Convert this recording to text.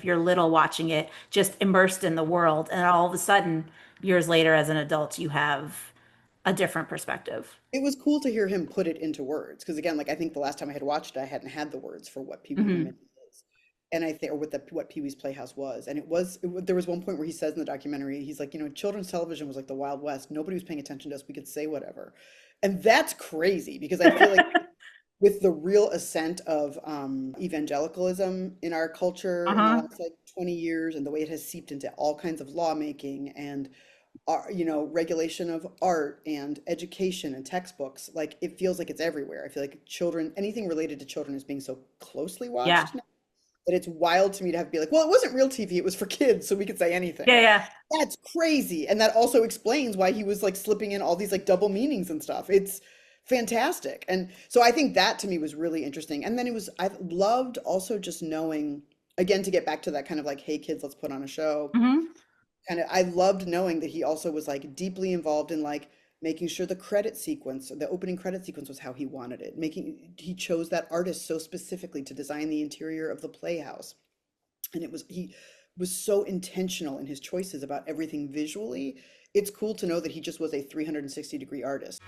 you're little watching it, just immersed in the world. And all of a sudden, years later as an adult, you have a different perspective. It was cool to hear him put it into words because again, like I think the last time I had watched it, I hadn't had the words for what Pee Wee Herman Hmm. is, and I think or what Pee Wee's Playhouse was, and there was one point where he says in the documentary, he's like, children's television was like the Wild West. Nobody was paying attention to us. We could say whatever, and that's crazy because I feel like with the real ascent of evangelicalism in our culture in the Uh-huh. last like 20 years and the way it has seeped into all kinds of lawmaking and regulation of art and education and textbooks, like it feels like it's everywhere. I feel like children, anything related to children is being so closely Yeah. watched now that it's wild to me to have to be like, well, it wasn't real TV, it was for kids, so we could say anything. Yeah, yeah. That's crazy. And that also explains why he was like slipping in all these like double meanings and stuff. It's fantastic. And so I think that to me was really interesting. And then I loved also just knowing, again, to get back to that kind of like, hey kids, let's put on a show Hmm. kind of. I loved knowing that he also was like deeply involved in like making sure the credit sequence, the opening credit sequence was how he wanted it. He chose that artist so specifically to design the interior of the playhouse. And he was so intentional in his choices about everything visually. It's cool to know that he just was a 360-degree artist.